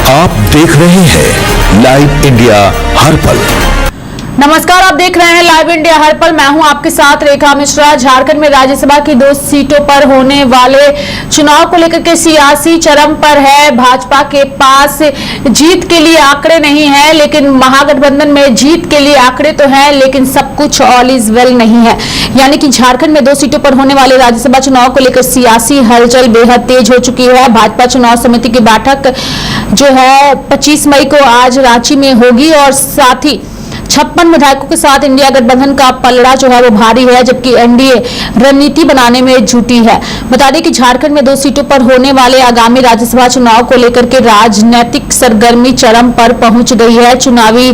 आप देख रहे हैं लाइव इंडिया हर पल। नमस्कार, आप देख रहे हैं लाइव इंडिया हर पल। मैं हूं आपके साथ रेखा मिश्रा। झारखंड में राज्यसभा की 2 सीटों पर होने वाले चुनाव को लेकर के सियासी चरम पर है। भाजपा के पास जीत के लिए आंकड़े नहीं है, लेकिन महागठबंधन में जीत के लिए आंकड़े तो हैं, लेकिन सब कुछ ऑल इज वेल नहीं है। यानी कि झारखंड में 2 सीटों पर होने वाले राज्यसभा चुनाव को लेकर सियासी हलचल बेहद तेज हो चुकी है। भाजपा चुनाव समिति की बैठक जो है 25 मई को आज रांची में होगी और साथ ही 56 विधायकों के साथ इंडिया गठबंधन का पलड़ा जो है वो भारी है, जबकि एनडीए रणनीति बनाने में जुटी है। बता दें कि झारखंड में 2 सीटों पर होने वाले आगामी राज्यसभा चुनाव को लेकर के राजनीतिक सरगर्मी चरम पर पहुंच गई है। चुनावी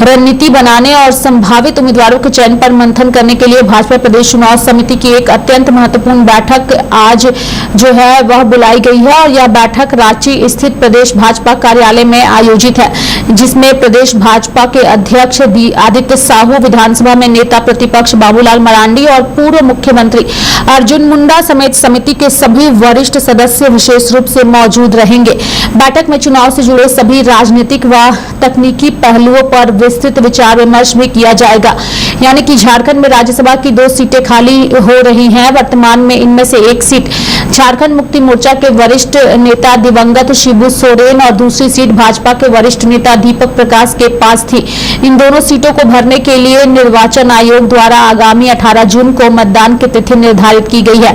रणनीति बनाने और संभावित उम्मीदवारों के चयन पर मंथन करने के लिए भाजपा प्रदेश चुनाव समिति की एक अत्यंत महत्वपूर्ण बैठक आज जो है वह बुलाई गई है और यह बैठक रांची स्थित प्रदेश भाजपा कार्यालय में आयोजित है, जिसमें प्रदेश भाजपा के अध्यक्ष आदित्य साहू, विधानसभा में नेता प्रतिपक्ष बाबूलाल मरांडी और पूर्व मुख्यमंत्री अर्जुन मुंडा समेत समिति के सभी वरिष्ठ सदस्य विशेष रूप से मौजूद रहेंगे। बैठक में चुनाव से जुड़े सभी राजनीतिक व तकनीकी पहलुओं पर विस्तृत विचार विमर्श भी किया जाएगा। यानी कि झारखंड में राज्यसभा की 2 सीटें खाली हो रही हैं। वर्तमान में इनमें से एक सीट झारखंड मुक्ति मोर्चा के वरिष्ठ नेता दिवंगत शिबू सोरेन और दूसरी सीट भाजपा के वरिष्ठ नेता दीपक प्रकाश के पास थी। इन दोनों सीटों को भरने के लिए निर्वाचन आयोग द्वारा आगामी 18 जून को मतदान की तिथि निर्धारित की गई है।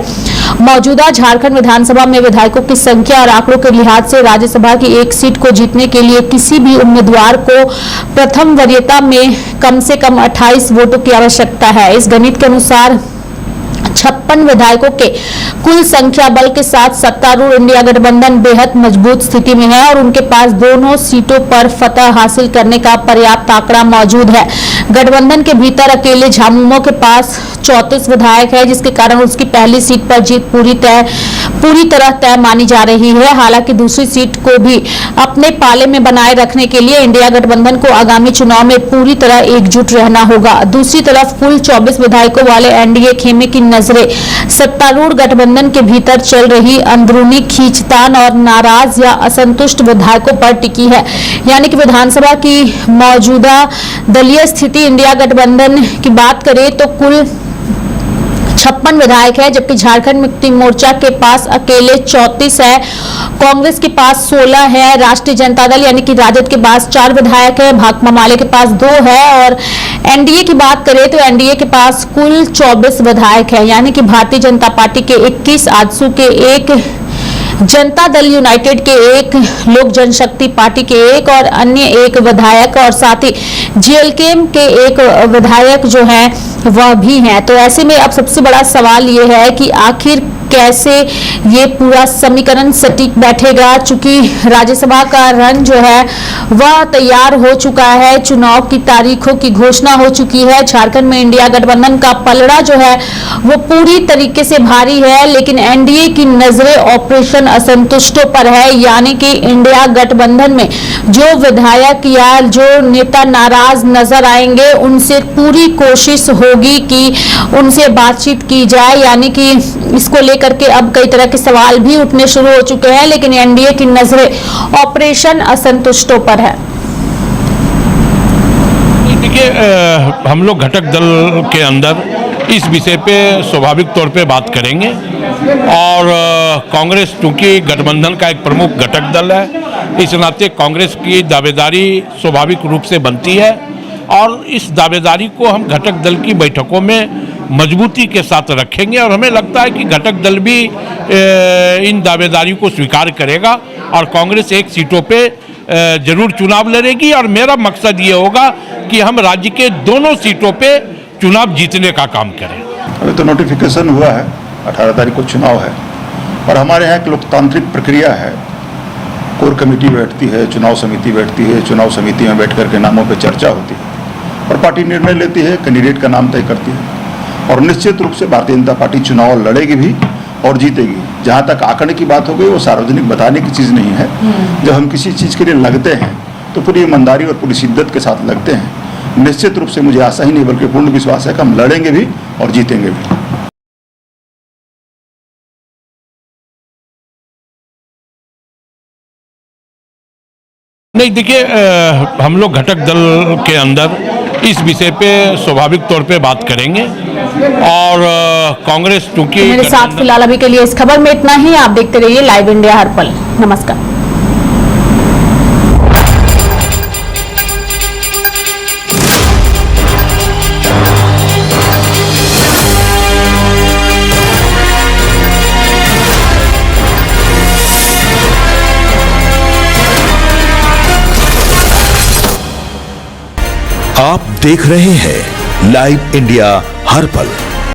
मौजूदा झारखंड विधानसभा में विधायकों की संख्या और आंकड़ों के लिहाज से राज्यसभा की एक सीट को जीतने के लिए किसी भी उम्मीदवार को प्रथम वरीयता में कम से कम 28 वोटों की आवश्यकता है। इस गणित के अनुसार 56 विधायकों के कुल संख्या बल के साथ सत्तारूढ़ इंडिया गठबंधन बेहद मजबूत स्थिति में है और उनके पास दोनों सीटों पर फतह हासिल करने का पर्याप्त आंकड़ा मौजूद है। गठबंधन के भीतर अकेले झामुमो के पास 34 विधायक है, जिसके कारण उसकी पहली सीट पर जीत पूरी तरह तय मानी जा रही है। हालांकि दूसरी सीट को भी अपने पाले में बनाए रखने के लिए इंडिया गठबंधन को आगामी चुनाव में पूरी तरह एकजुट रहना होगा। दूसरी तरफ कुल 24 विधायकों वाले एनडीए खेमे की नजरें सत्तारूढ़ गठबंधन के भीतर चल रही अंदरूनी खींचतान और नाराज या असंतुष्ट विधायकों पर टिकी है। यानी कि विधानसभा की मौजूदा दलीय स्थिति इंडिया गठबंधन की बात करें तो कुल 56 विधायक है, जबकि झारखंड मुक्ति मोर्चा के पास अकेले 34 है, कांग्रेस के पास 16 है, राष्ट्रीय जनता दल यानी कि राजद के पास 4 विधायक है, भाकपा माले के पास 2 है और एनडीए की बात करें तो एनडीए के पास कुल 24 विधायक है। यानी कि भारतीय जनता पार्टी के 21, आजसू के 1, जनता दल यूनाइटेड के 1, लोक जनशक्ति पार्टी के 1 और अन्य 1 विधायक और साथ ही जीएलकेएम के 1 विधायक जो है वह भी हैं। तो ऐसे में अब सबसे बड़ा सवाल ये है कि आखिर कैसे ये पूरा समीकरण सटीक बैठेगा। चूंकि राज्यसभा का रन जो है वह तैयार हो चुका है, चुनाव की तारीखों की घोषणा हो चुकी है। झारखंड में इंडिया गठबंधन का पलड़ा जो है वो पूरी तरीके से भारी है, लेकिन एनडीए की नजरें ऑपरेशन असंतुष्टों पर है। यानी कि इंडिया गठबंधन में जो विधायक या जो नेता नाराज नजर आएंगे उनसे पूरी कोशिश होगी कि उनसे बातचीत की जाए। यानी कि इसको करके अब कई तरह के सवाल भी उठने शुरू हो चुके हैं, लेकिन एनडीए की नजरें ऑपरेशन असंतुष्टों पर है। देखिए, हम लोग घटक दल के अंदर इस विषय पे स्वाभाविक तौर पे बात करेंगे और कांग्रेस चूंकि गठबंधन का एक प्रमुख घटक दल है, इस नाते कांग्रेस की दावेदारी स्वाभाविक रूप से बनती है और इस दावेदारी को हम घटक दल की बैठकों में मजबूती के साथ रखेंगे और हमें लगता है कि घटक दल भी इन दावेदारी को स्वीकार करेगा और कांग्रेस 1 सीटों पे जरूर चुनाव लड़ेगी और मेरा मकसद ये होगा कि हम राज्य के दोनों सीटों पे चुनाव जीतने का काम करें। अभी तो नोटिफिकेशन हुआ है, 18 तारीख को चुनाव है और हमारे यहाँ एक लोकतांत्रिक प्रक्रिया है। कोर कमेटी बैठती है, चुनाव समिति बैठती है, चुनाव समिति में बैठ करके नामों पर चर्चा होती है और पार्टी निर्णय लेती है, कैंडिडेट का नाम तय करती है और निश्चित रूप से भारतीय जनता पार्टी चुनाव लड़ेगी भी और जीतेगी। जहाँ तक आंकड़े की बात हो गई वो सार्वजनिक बताने की चीज़ नहीं है। जब हम किसी चीज़ के लिए लगते हैं तो पूरी ईमानदारी और पूरी शिद्दत के साथ लगते हैं। निश्चित रूप से मुझे आशा ही नहीं बल्कि पूर्ण विश्वास है कि हम लड़ेंगे भी और जीतेंगे भी। नहीं देखिए, हम लोग घटक दल के अंदर इस विषय पे स्वाभाविक तौर पे बात करेंगे और कांग्रेस चूंकि मेरे साथ फिलहाल अभी के लिए इस खबर में इतना ही। आप देखते रहिए लाइव इंडिया हर पल। नमस्कार। आप देख रहे हैं लाइव इंडिया हर पल।